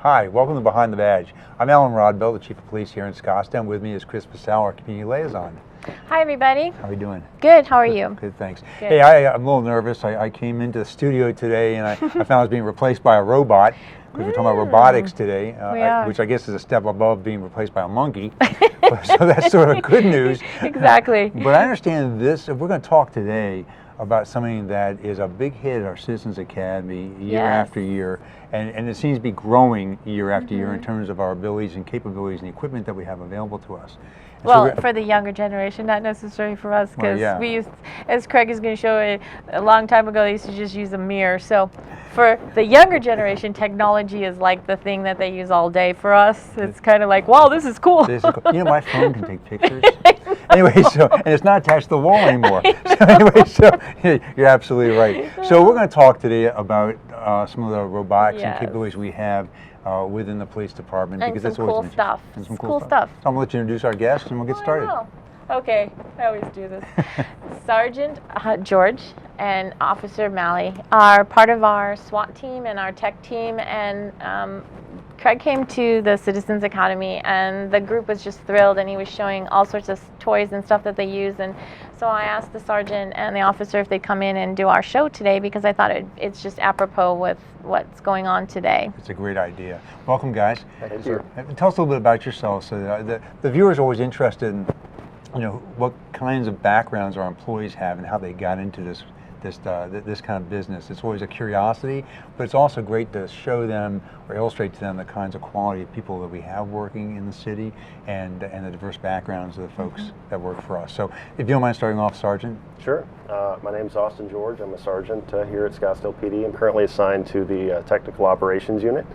Hi, welcome to Behind the Badge. I'm Alan Rodbell, the Chief of Police here in Scottsdale. With me is Chris Passau, our Community Liaison. Hi, everybody. How are you doing? Good. How are you? Good, thanks. Good. Hey, I'm a little nervous. I came into the studio today and I found I was being replaced by a robot, because we're talking about robotics today, which I guess is a step above being replaced by a monkey. So that's sort of good news. Exactly. But I understand this, we're going to talk today about something that is a big hit at our Citizens Academy year after year, and it seems to be growing year after year in terms of our abilities and capabilities and the equipment that we have available to us. And well, for the younger generation, not necessarily for us, because we used, as Craig is going to show a long time ago, they used to just use a mirror. So for the younger generation, technology is like the thing that they use all day. For us, it's kind of like, wow, this is cool. You know, my phone can take pictures. Anyway, so, and it's not attached to the wall anymore. So anyway, so you're absolutely right. So we're going to talk today about some of the robotics and capabilities we have within the police department, and because some that's always cool stuff. And some cool stuff. So I'm going to let you introduce our guest and we'll get started. Okay, I always do this. Sergeant George and Officer Malley are part of our SWAT team and our tech team, and Craig came to the Citizens Academy and the group was just thrilled, and he was showing all sorts of toys and stuff that they use, and so I asked the sergeant and the officer if they'd come in and do our show today, because I thought it's just apropos with what's going on today. It's a great idea. Welcome, guys. Thank you. Tell us a little bit about yourselves, so the viewers are always interested in, you know, what kinds of backgrounds our employees have and how they got into this kind of business. It's always a curiosity, but it's also great to show them or illustrate to them the kinds of quality of people that we have working in the city and the diverse backgrounds of the folks that work for us. So if you don't mind starting off, Sergeant. Sure. My name's Austin George. I'm a sergeant here at Scottsdale PD. I'm currently assigned to the Technical Operations Unit.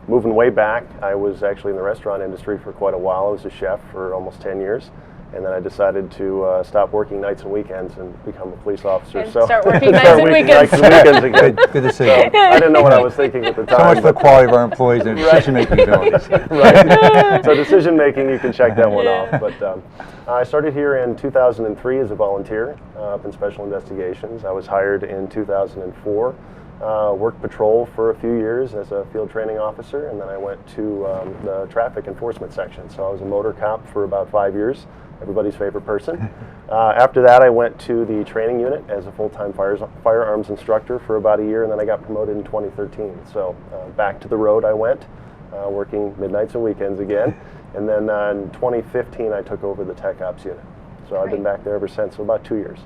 Moving way back, I was actually in the restaurant industry for quite a while. I was a chef for almost 10 years. And then I decided to stop working nights and weekends and become a police officer. And start working nights and weekends. Again. Good decision. So I didn't know what I was thinking at the time. So much for the quality of our employees and decision-making abilities. Right. So decision-making, you can check that one off. But I started here in 2003 as a volunteer up in Special Investigations. I was hired in 2004. Worked patrol for a few years as a field training officer, and then I went to the traffic enforcement section. So I was a motor cop for about 5 years, everybody's favorite person. After that, I went to the training unit as a full-time firearms instructor for about a year, and then I got promoted in 2013. So back to the road I went, working midnights and weekends again. And then in 2015, I took over the tech ops unit. So I've been back there ever since, so about 2 years.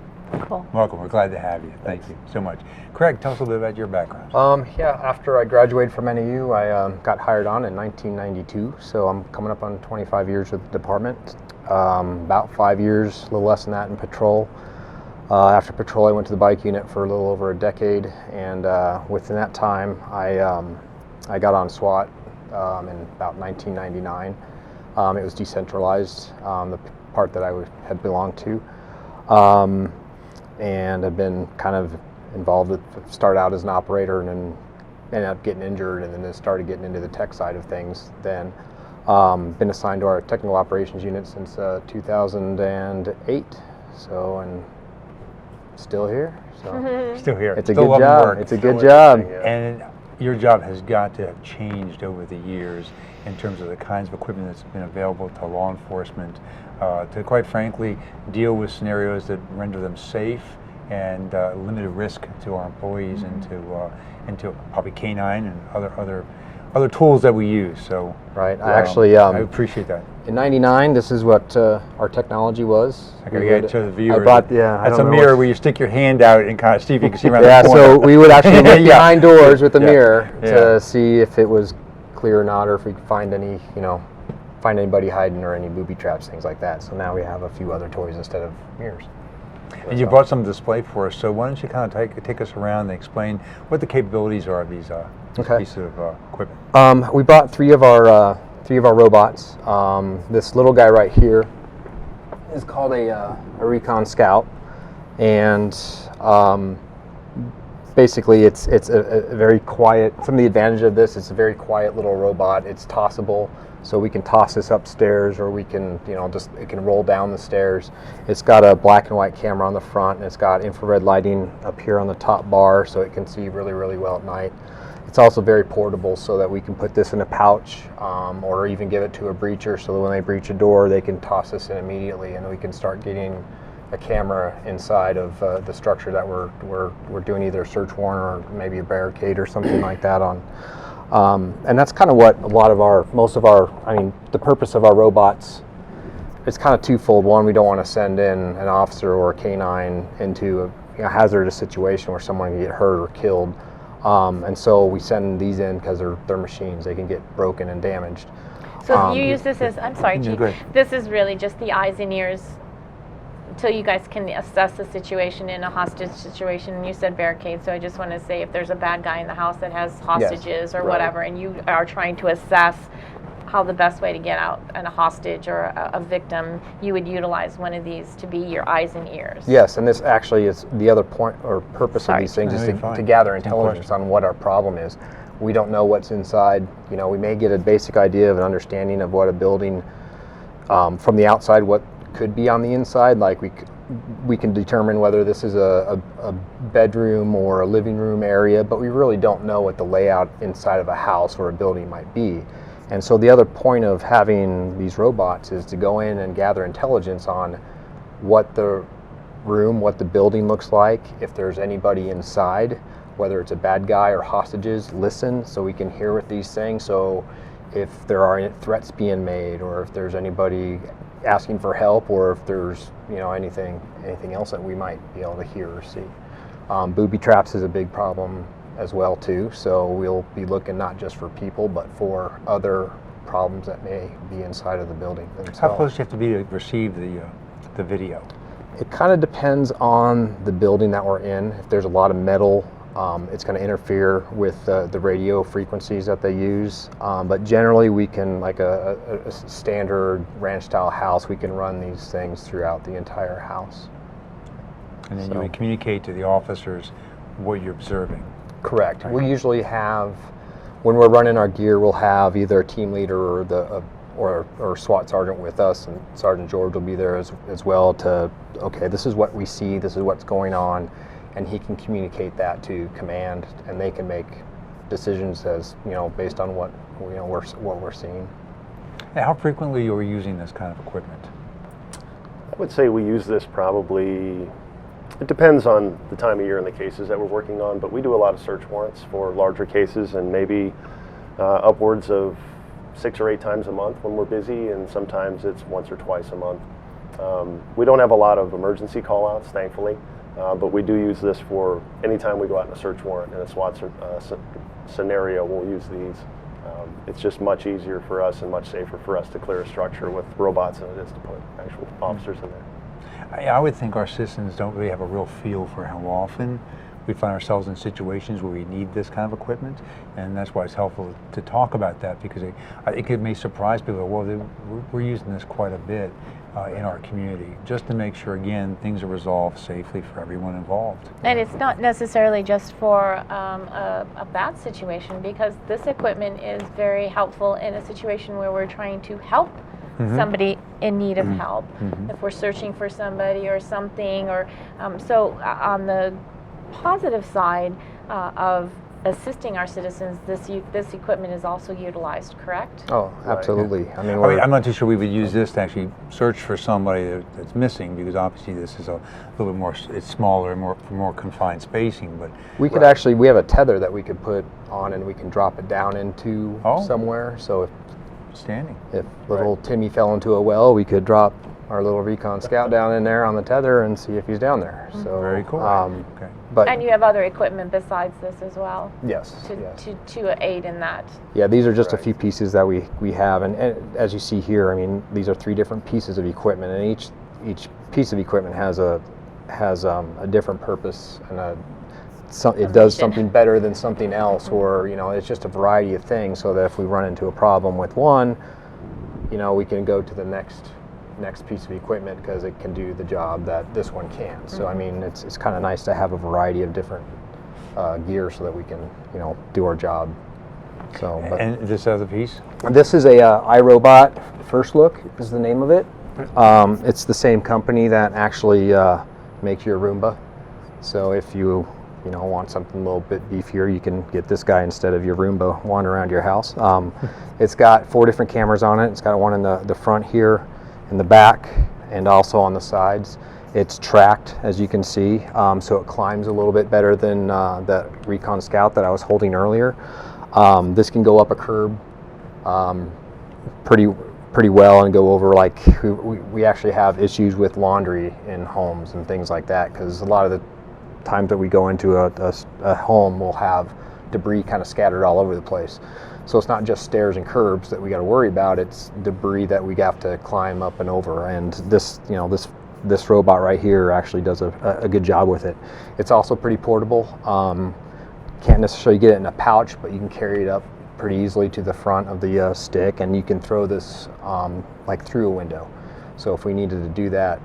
Cool. Welcome. We're glad to have you. Thank you so much. Craig, tell us a little bit about your background. Yeah, after I graduated from NAU, I got hired on in 1992, so I'm coming up on 25 years with the department. About 5 years, a little less than that in patrol. After patrol, I went to the bike unit for a little over a decade, and within that time, I got on SWAT in about 1999. It was decentralized, the part that I had belonged to. And I've been kind of involved with, started out as an operator and then ended up getting injured, and then started getting into the tech side of things then. Been assigned to our technical operations unit since 2008, so, and still here. So Still here. it's a Still good job. work. It's a good job. And your job has got to have changed over the years in terms of the kinds of equipment that's been available to law enforcement, to quite frankly deal with scenarios that render them safe and limited risk to our employees and to probably K9 and other tools that we use. So right, I actually I appreciate that. In '99, this is what our technology was. I gotta get it to the viewers. I brought, that's a mirror where you stick your hand out and kind of see if you can see around the corner. So we would actually look behind doors with the mirror to see if it was clear or not, or if we could find any, find anybody hiding or any booby traps, things like that. So now we have a few other toys instead of mirrors. And you brought some display for us, so why don't you kind of take us around and explain what the capabilities are of these pieces of equipment. We brought three of our robots. This little guy right here is called a Recon Scout, and basically it's a very quiet. Some of the advantage of this, it's a very quiet little robot. It's tossable, so we can toss this upstairs, or we can, it can roll down the stairs. It's got a black and white camera on the front, and it's got infrared lighting up here on the top bar, so it can see really, really well at night. It's also very portable, so that we can put this in a pouch, or even give it to a breacher, so that when they breach a door, they can toss this in immediately, and we can start getting a camera inside of the structure that we're doing either a search warrant or maybe a barricade or something like that on. And that's kind of what the purpose of our robots, it's kind of twofold. One, we don't want to send in an officer or a canine into a hazardous situation where someone can get hurt or killed. And so we send these in because they're machines. They can get broken and damaged. So you use this as, I'm sorry, No, Chief, go ahead. this is really just the eyes and ears until you guys can assess the situation in a hostage situation. And you said barricade, so I just want to say if there's a bad guy in the house that has hostages or Right. whatever, and you are trying to assess how the best way to get out a hostage or a victim, you would utilize one of these to be your eyes and ears. Yes, and this actually is the other point or purpose Sorry. of these things is No, you're to fine. gather No intelligence question. on what our problem is. We don't know what's inside. You know, we may get a basic idea of an understanding of what a building from the outside, what could be on the inside. Like we can determine whether this is a bedroom or a living room area, but we really don't know what the layout inside of a house or a building might be. And so the other point of having these robots is to go in and gather intelligence on what the room, what the building looks like, if there's anybody inside, whether it's a bad guy or hostages, listen so we can hear what these things. So if there are threats being made, or if there's anybody asking for help, or if there's anything else that we might be able to hear or see. Booby traps is a big problem as well too, so we'll be looking not just for people but for other problems that may be inside of the building themselves. How close do you have to be to receive the video? It kind of depends on the building that we're in. If there's a lot of metal, it's going to interfere with the radio frequencies that they use. But generally we can, like a standard ranch style house, we can run these things throughout the entire house. And then So- you would communicate to the officers what you're observing. Correct. We usually have, when we're running our gear, we'll have either a team leader or SWAT sergeant with us, and Sergeant George will be there as well to, okay, this is what we see, this is what's going on, and he can communicate that to command, and they can make decisions as based on what we're seeing. Now, how frequently are you using this kind of equipment? I would say we use this probably, it depends on the time of year and the cases that we're working on, but we do a lot of search warrants for larger cases, and maybe upwards of 6 or 8 times a month when we're busy, and sometimes it's once or twice a month. We don't have a lot of emergency call-outs, thankfully, but we do use this for anytime we go out in a search warrant in a SWAT scenario, we'll use these. It's just much easier for us and much safer for us to clear a structure with robots than it is to put actual officers in there. I would think our citizens don't really have a real feel for how often we find ourselves in situations where we need this kind of equipment, and that's why it's helpful to talk about that, because I think it may surprise people. Well, we're using this quite a bit in our community, just to make sure, again, things are resolved safely for everyone involved. And it's not necessarily just for a bad situation, because this equipment is very helpful in a situation where we're trying to help somebody in need of help. If we're searching for somebody or something, or so on the positive side of assisting our citizens, this equipment is also utilized, correct? Oh, absolutely. I mean, I'm not too sure we would use this to actually search for somebody that's missing, because obviously this is a little bit more, it's smaller, more confined spacing, but we could actually, we have a tether that we could put on, and we can drop it down into somewhere. So standing. if little Timmy fell into a well, we could drop our little recon scout down in there on the tether and see if he's down there. So Very cool. Okay. But And you have other equipment besides this as well yes, to aid in that. yeah, these are just a Right. few pieces that we have, and as you see here, I mean, these are 3 different pieces of equipment, and each piece of equipment has a different purpose, and it does mission. something better than something else, or it's just a variety of things, so that if we run into a problem with one, we can go to the next piece of equipment because it can do the job that this one can. So I mean, it's kind of nice to have a variety of different gear so that we can do our job. So, but And this other piece? this is a iRobot First Look is the name of it. It's the same company that actually makes your Roomba. So if you you know, want something a little bit beefier, you can get this guy instead of your Roomba wandering around your house. It's got 4 different cameras on it. It's got one in the front here, in the back, and also on the sides. It's tracked, as you can see, so it climbs a little bit better than the Recon Scout that I was holding earlier. This can go up a curb pretty well and go over, like, we actually have issues with laundry in homes and things like that, because a lot of the times that we go into a home, we'll have debris kind of scattered all over the place. So it's not just stairs and curbs that we got to worry about, it's debris that we have to climb up and over. And this, you know, this robot right here actually does a good job with it. It's also pretty portable. Can't necessarily get it in a pouch, but you can carry it up pretty easily to the front of the stick, and you can throw this like through a window. So if we needed to do that,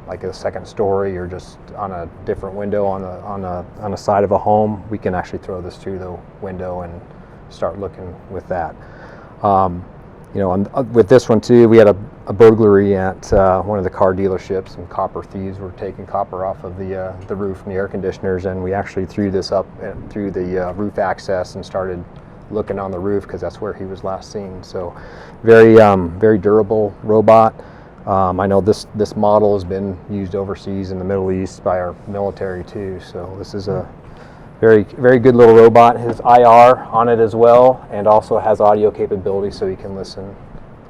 like a second story or just on a different window on a side of a home, we can actually throw this through the window and start looking with that. You know, and with this one too, we had a burglary at one of the car dealerships, and copper thieves were taking copper off of the roof and the air conditioners, and we actually threw this up through the roof access and started looking on the roof, because that's where he was last seen. So very durable robot. I know this model has been used overseas in the Middle East by our military too, so this is a very good little robot. It has IR on it as well, and also has audio capability, so you can listen.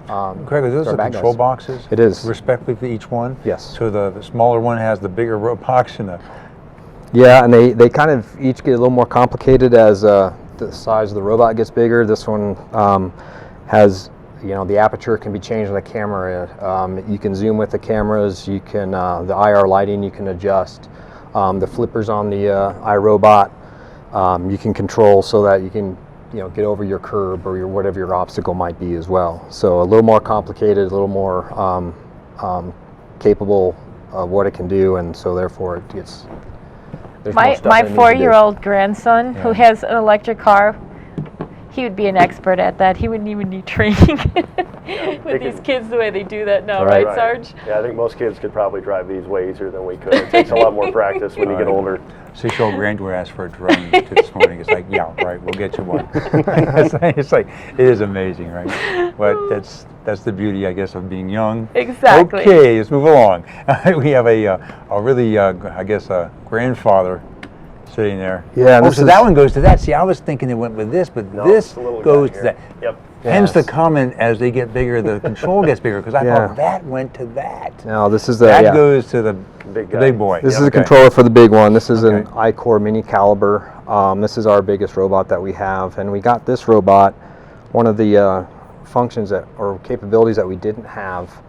Craig, are those the control boxes? It is. Respectively for each one? Yes. So the smaller one has the bigger box, and the... Yeah, and they kind of each get a little more complicated as the size of the robot gets bigger. This one has, you know, the aperture can be changed on the camera. You can zoom with the cameras. You can the IR lighting you can adjust. The flippers on the iRobot you can control so that you can, you know, get over your curb or whatever your obstacle might be as well. So a little more complicated, a little more capable of what it can do, and so therefore it gets. My 4-year-old grandson, who has an electric car, he would be an expert at that. He wouldn't even need training with these kids the way they do that now, right, Sarge? Yeah, I think most kids could probably drive these way easier than we could. It takes a lot more practice when you get older. 6-year-old granddaughter asked for a drone this morning. It's like, yeah, right, we'll get you one. It's like, it is amazing, right? But that's the beauty, I guess, of being young. Exactly. Okay, let's move along. We have a really, I guess, a grandfather sitting there. Yeah. Oh, so that one goes to that. See, I was thinking it went with this, but no, this goes to that. Yep. Hence the comment, as they get bigger, the control gets bigger, because I thought that went to that. No, this is that goes to the big boy. This is a controller for the big one. This is an iCore mini caliber. This is our biggest robot that we have, and we got this robot. One of the functions or capabilities that we didn't have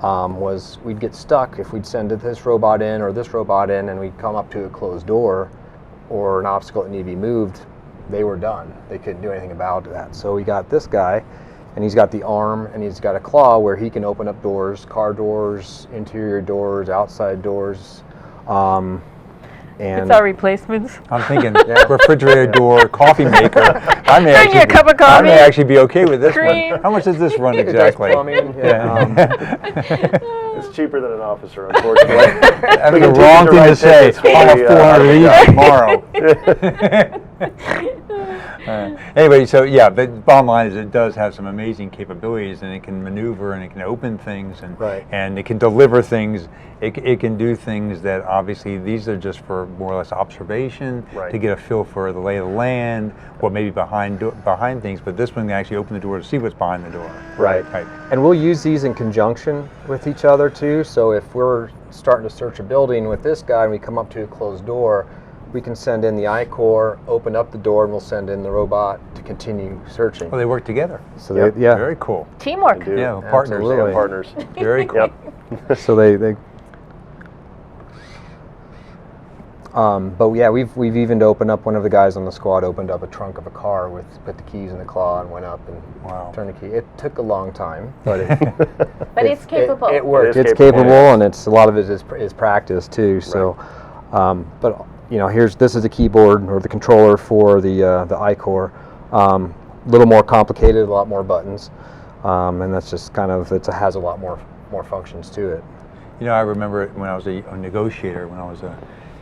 was we'd get stuck if we'd send this robot in or this robot in, and we'd come up to a closed door or an obstacle that needed to be moved. They were done. They couldn't do anything about that. So we got this guy, and he's got the arm and he's got a claw where he can open up doors, car doors, interior doors, outside doors. And it's our replacements. I'm thinking refrigerator door, coffee maker. I may Bring you a cup of coffee. I may actually be okay with this Cream. one. How much does this run exactly? It's cheaper than an officer, unfortunately. I mean, the wrong thing to say. I'll have 400 each tomorrow. Anyway, so yeah, the bottom line is it does have some amazing capabilities, and it can maneuver, and it can open things, and it can deliver things. It can do things that obviously these are just for more or less observation, to get a feel for the lay of the land, what may be behind things. But this one can actually open the door to see what's behind the door. Right. And we'll use these in conjunction with each other too. So if we're starting to search a building with this guy and we come up to a closed door, we can send in the iCore, open up the door, and we'll send in the robot to continue searching. Well, they work together. So very cool. Teamwork. Yeah, partners. Absolutely. Partners. Very cool. So they but yeah, we've even opened up. One of the guys on the squad opened up a trunk of a car put the keys in the claw and went up and turned the key. It took a long time, but it's capable. It worked. It's capable, and a lot of it is practice too. So, but you know, this is the keyboard or the controller for the iCore. A little more complicated, a lot more buttons, and that's just kind of has a lot more functions to it. You know, I remember when I was a negotiator when I was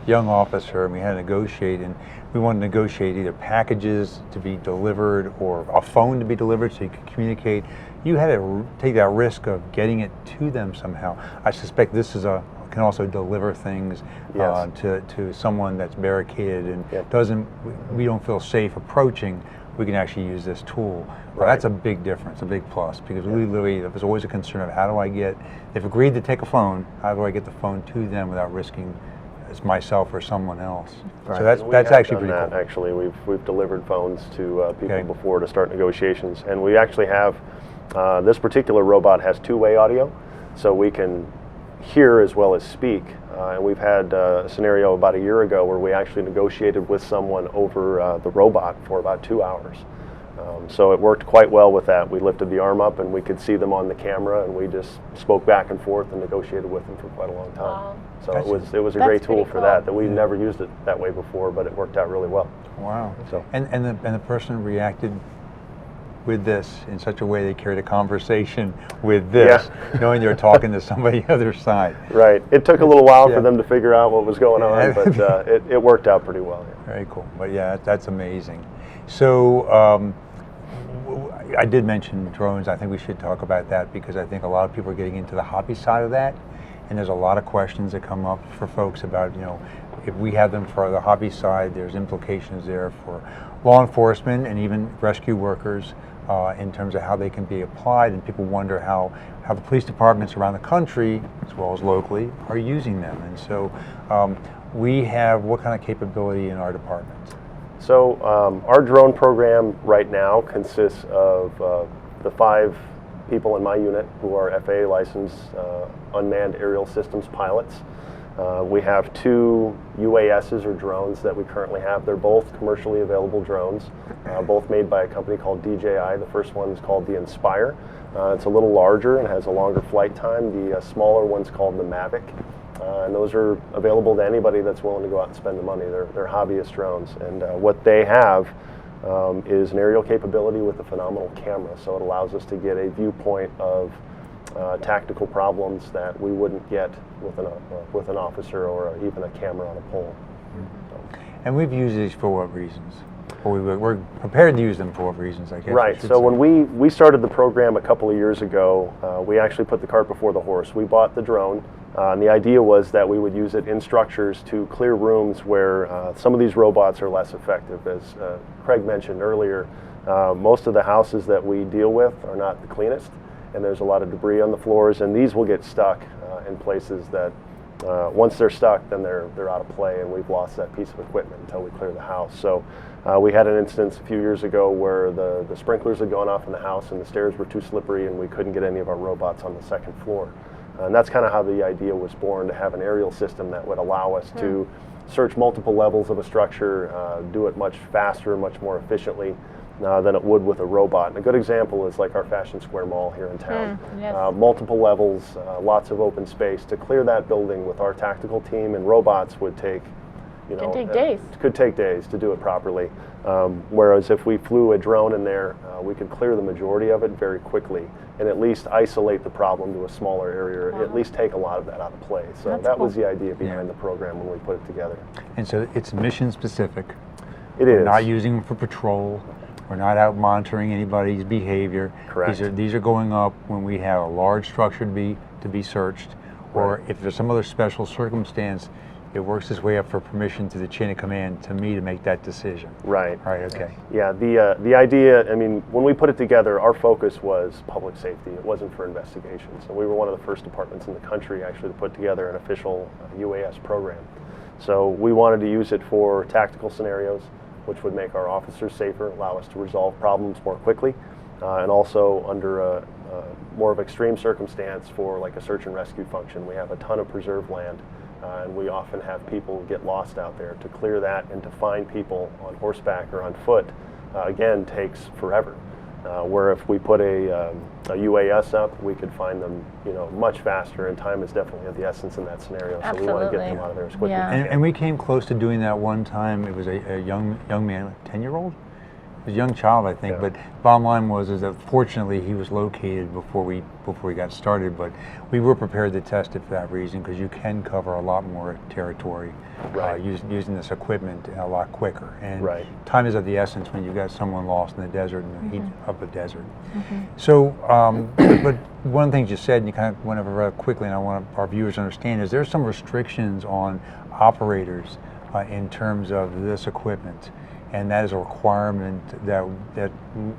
young officer, and we had to negotiate, and we wanted to negotiate either packages to be delivered or a phone to be delivered so you could communicate. You had to take that risk of getting it to them somehow. I suspect this can also deliver things Yes. to someone that's barricaded and Yep. we don't feel safe approaching. We can actually use this tool. Well, Right. that's a big difference, a big plus, because we literally, there's always a concern of how do I get, they've agreed to take a phone, how do I get the phone to them without risking it's myself or someone else? Right. So that's We have actually done pretty that, cool. Actually, we've delivered phones to people Okay. before to start negotiations, and we actually have this particular robot has two-way audio, so we can hear as well as speak. And we've had a scenario about a year ago where we actually negotiated with someone over the robot for about 2 hours. So it worked quite well with that. We lifted the arm up and we could see them on the camera, and we just spoke back and forth and negotiated with them for quite a long time. Wow. So That's- it was a that's great tool pretty for cool. that we've never used it that way before, but it worked out really well. Wow. So And the person reacted with this in such a way they carried a conversation with this, knowing they're talking to somebody the other side. right, it took a little while Yeah. for them to figure out what was going on, but it worked out pretty well. Yeah. Very cool. But yeah, that's amazing. So I did mention drones. I think we should talk about that because I think a lot of people are getting into the hobby side of that, and there's a lot of questions that come up for folks about, if we have them for the hobby side, there's implications there for law enforcement and even rescue workers in terms of how they can be applied, and people wonder how the police departments around the country, as well as locally, are using them. And so we have what kind of capability in our department? So our drone program right now consists of the 5 people in my unit who are FAA licensed unmanned aerial systems pilots. We have 2 UASs or drones that we currently have. They're both commercially available drones, both made by a company called DJI. The first one is called the Inspire. It's a little larger and has a longer flight time. The smaller one's called the Mavic. And those are available to anybody that's willing to go out and spend the money. They're hobbyist drones. And what they have is an aerial capability with a phenomenal camera. So it allows us to get a viewpoint of tactical problems that we wouldn't get with an officer or even a camera on a pole. And we've used these for what reasons? Or we're prepared to use them for what reasons, I guess. Right. So when we started the program a couple of years ago, we actually put the cart before the horse. We bought the drone, and the idea was that we would use it in structures to clear rooms where some of these robots are less effective. As Craig mentioned earlier, most of the houses that we deal with are not the cleanest, and there's a lot of debris on the floors, and these will get stuck in places that once they're stuck, then they're out of play, and we've lost that piece of equipment until we clear the house. So we had an instance a few years ago where the sprinklers had gone off in the house and the stairs were too slippery and we couldn't get any of our robots on the second floor. And that's kind of how the idea was born, to have an aerial system that would allow us to search multiple levels of a structure, do it much faster, much more efficiently than it would with a robot. And a good example is like our Fashion Square Mall here in town. Yes. Multiple levels, lots of open space. To clear that building with our tactical team and robots would take, Could take days. Could take days to do it properly. Whereas if we flew a drone in there, we could clear the majority of it very quickly and at least isolate the problem to a smaller area, or at least take a lot of that out of play. So That's that cool. was the idea behind the program when we put it together. And so it's mission specific. It We're is. not using them for patrol. We're not out monitoring anybody's behavior. Correct. These are going up when we have a large structure to be searched, or if there's some other special circumstance, it works its way up for permission to the chain of command to me to make that decision. Right. Right. Okay. Yeah, the idea, I mean, when we put it together, our focus was public safety. It wasn't for investigation. So we were one of the first departments in the country actually to put together an official UAS program. So we wanted to use it for tactical scenarios, which would make our officers safer, allow us to resolve problems more quickly, and also under a more of extreme circumstance for like a search and rescue function. We have a ton of preserved land, and we often have people get lost out there. To clear that and to find people on horseback or on foot, again, takes forever. Where if we put a UAS up, we could find them, much faster, and time is definitely of the essence in that scenario. So we want to get them out of there as quickly Yeah. as we can. And we came close to doing that one time. It was a young man, 10-year-old, was a young child, I think. Yeah. But bottom line is that fortunately he was located before we got started. But we were prepared to test it for that reason, because you can cover a lot more territory Right. using this equipment a lot quicker. And Right. time is of the essence when you've got someone lost in the desert, in the heat of the desert. So, but one of the things you said, and you kind of went over rather quickly, and I want our viewers to understand, is there's some restrictions on operators in terms of this equipment, and that is a requirement that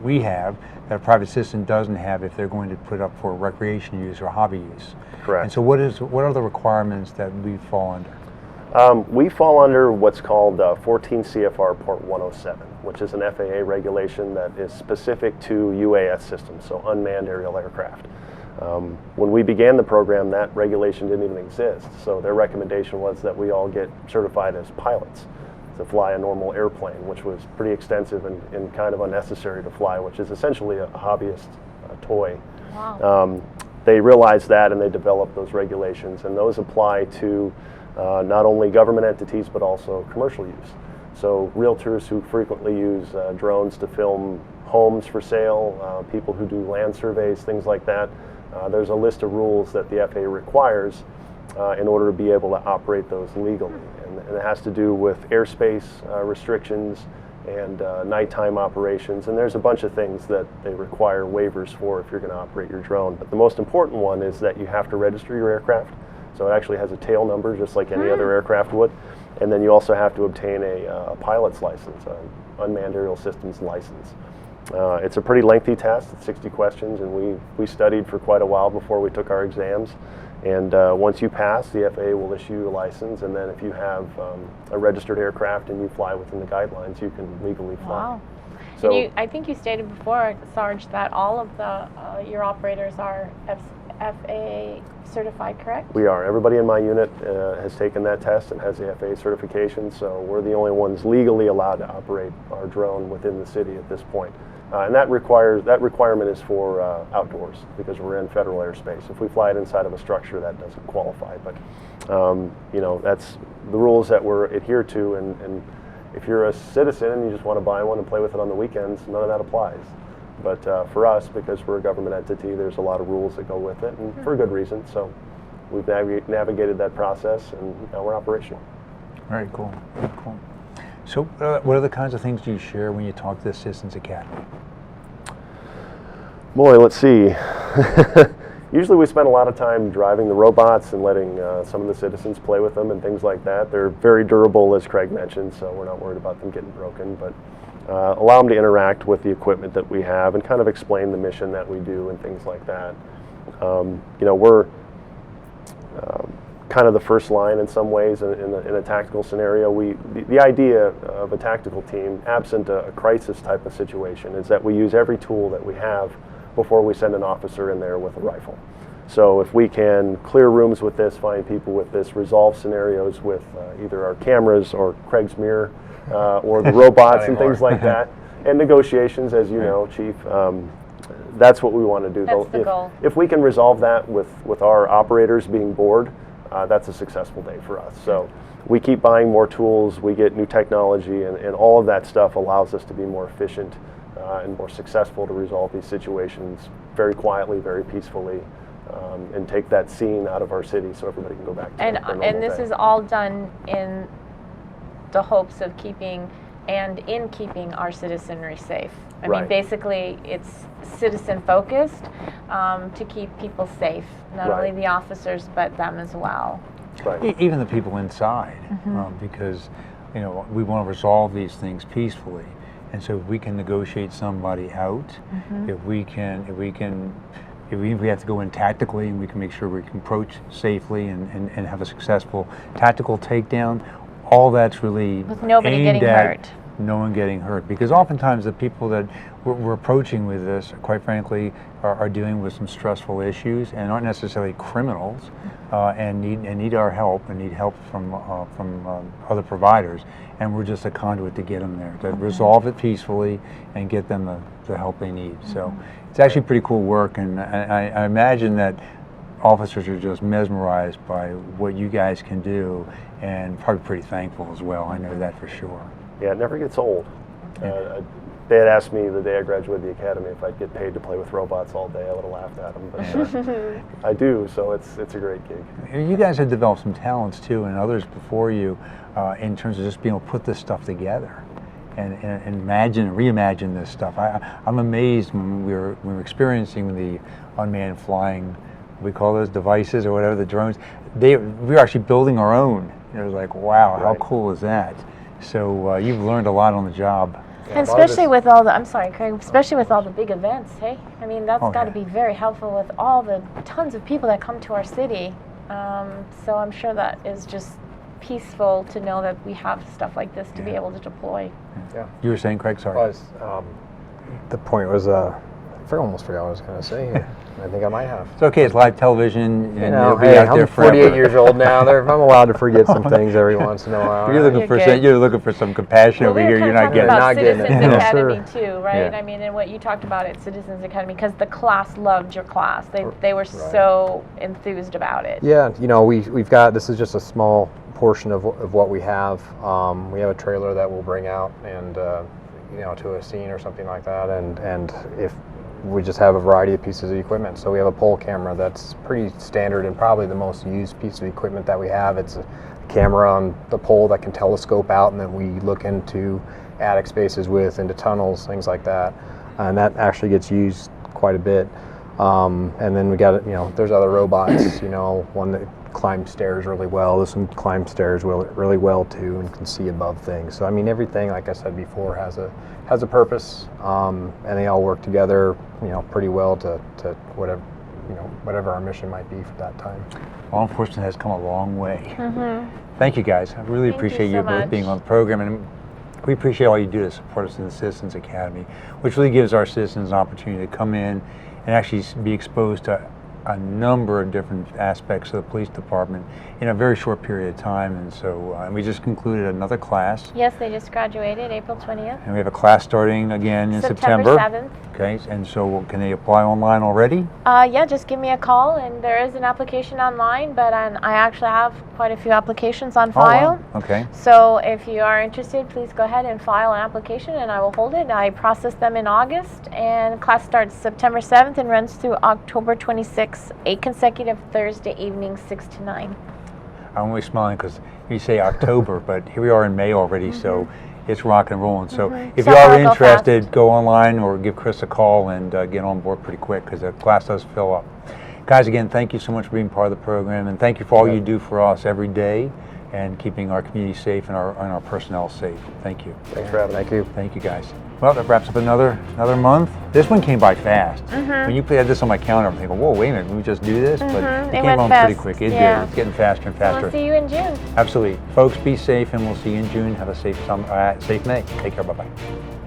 we have that a private citizen doesn't have if they're going to put up for recreation use or hobby use. Correct. And so, what are the requirements that we fall under? We fall under what's called 14 CFR Part 107, which is an FAA regulation that is specific to UAS systems, so unmanned aerial aircraft. When we began the program, that regulation didn't even exist, so their recommendation was that we all get certified as pilots to fly a normal airplane, which was pretty extensive and kind of unnecessary to fly, which is essentially a hobbyist toy. Wow. They realized that, and they developed those regulations, and those apply to not only government entities but also commercial use. So realtors who frequently use drones to film homes for sale, people who do land surveys, things like that. There's a list of rules that the FAA requires in order to be able to operate those legally. And it has to do with airspace restrictions and nighttime operations. And there's a bunch of things that they require waivers for if you're going to operate your drone. But the most important one is that you have to register your aircraft. So it actually has a tail number just like any other aircraft would. And then you also have to obtain a pilot's license, an unmanned aerial systems license. It's a pretty lengthy test, it's 60 questions, and we studied for quite a while before we took our exams. And once you pass, the FAA will issue you a license, and then if you have a registered aircraft and you fly within the guidelines, you can legally fly. Wow. So And I think you stated before, Sarge, that all of your operators are FAA certified, correct? we are. Everybody in my unit has taken that test and has the FAA certification, so we're the only ones legally allowed to operate our drone within the city at this point. And that requirement is for outdoors, because we're in federal airspace. If we fly it inside of a structure, that doesn't qualify. But you know, that's the rules that we're adhered to. And if you're a citizen and you just want to buy one and play with it on the weekends, none of that applies. But for us, because we're a government entity, there's a lot of rules that go with it, and for good reason. So we've navigated that process, and now we're operational. Very cool. Very cool. So, what other kinds of things do you share when you talk to the Citizens Academy? Boy, let's see. Usually we spend a lot of time driving the robots and letting some of the citizens play with them and things like that. They're very durable, as Craig mentioned, so we're not worried about them getting broken. But allow them to interact with the equipment that we have and kind of explain the mission that we do and things like that. You know, we're kind of the first line in some ways in a tactical scenario. The idea of a tactical team, absent a crisis type of situation, is that we use every tool that we have before we send an officer in there with a rifle. So if we can clear rooms with this, find people with this, resolve scenarios with either our cameras or Craig's mirror or the robots and things like that, and negotiations, as you know, Chief, that's what we want to do. That's the goal. If we can resolve that with our operators being bored, that's a successful day for us. So we keep buying more tools, we get new technology, and all of that stuff allows us to be more efficient and more successful to resolve these situations very quietly, very peacefully, and take that scene out of our city so everybody can go back to their normal And this day. is all done in the hopes of keeping our citizenry safe. I mean, Right. basically, it's citizen focused to keep people safe, not Right. only the officers but them as well. Right. Even the people inside, because you know we want to resolve these things peacefully, and so if we can negotiate somebody out, if we have to go in tactically, and we can make sure we can approach safely and have a successful tactical takedown, all that's really With nobody aimed getting at hurt. no one getting hurt, because oftentimes the people that we're approaching with this, quite frankly, are dealing with some stressful issues and aren't necessarily criminals, and need our help and need help from other providers, and we're just a conduit to get them there, to resolve it peacefully and get them the help they need. So it's actually pretty cool work, and I imagine that officers are just mesmerized by what you guys can do, and probably pretty thankful as well. I know that for sure. Yeah, it never gets old. they had asked me the day I graduated the academy if I'd get paid to play with robots all day. I would have laughed at them, but I do, so it's a great gig. You guys have developed some talents too, and others before you, in terms of just being able to put this stuff together and reimagine this stuff. I'm amazed when we were experiencing the unmanned flying, we call those devices or whatever, the drones. We were actually building our own. It was like, wow, how cool is that? So you've learned a lot on the job. And especially with all the, I'm sorry, Craig, especially with all the big events, hey? I mean, that's got to be very helpful with all the tons of people that come to our city. So I'm sure that is just peaceful to know that we have stuff like this to be able to deploy. Yeah. You were saying, Craig, sorry. The point was, I almost forgot what I was going to say. I think I might have. It's okay, it's live television, and it'll be hey, out there I'm forever. 48 years old now. I'm allowed to forget some things every once in a while. You're looking for some compassion over here. You're not getting about it. Citizens Academy too, right? Yeah. I mean, and what you talked about at Citizens Academy, because the class loved your class. They were so enthused about it. Yeah, we've got, this is just a small portion of what we have. We have a trailer that we'll bring out and to a scene or something like that, and if we just have a variety of pieces of equipment. So we have a pole camera that's pretty standard and probably the most used piece of equipment that we have. It's a camera on the pole that can telescope out, and then we look into attic spaces into tunnels, things like that. And that actually gets used quite a bit. And then we got, there's other robots, one that climbs stairs really well. This one climbs stairs really well too, and can see above things. So I mean, everything, like I said before, has a purpose, and they all work together, pretty well to whatever our mission might be for that time. Law enforcement has come a long way. Thank you guys. I really appreciate you both being on the program, and we appreciate all you do to support us in the Citizens Academy, which really gives our citizens an opportunity to come in and actually be exposed to a number of different aspects of the police department in a very short period of time. And so we just concluded another class. Yes, they just graduated April 20th. And we have a class starting again in September. 7th. Okay, and so can they apply online already? Yeah, just give me a call, and there is an application online, but I actually have quite a few applications on file. Oh, wow. Okay. So if you are interested, please go ahead and file an application, and I will hold it. I process them in August, and class starts September 7th and runs through October 26th, 8 consecutive Thursday evenings, 6 to 9. I'm only smiling because you say October, but here we are in May already, so it's rock and rolling. So if you are interested, go online or give Chris a call and get on board pretty quick, because the class does fill up. Guys, again, thank you so much for being part of the program, and thank you for all you do for us every day and keeping our community safe and our personnel safe. Thank you. Thanks for having me. Thank you. Thank you, guys. Well, that wraps up another month. This one came by fast. When you had this on my calendar, I'm thinking, whoa, wait a minute, did we just do this? But it came on pretty quick. It did. It's getting faster and faster. We'll see you in June. Absolutely. Folks, be safe, and we'll see you in June. Have a safe May. Take care. Bye-bye.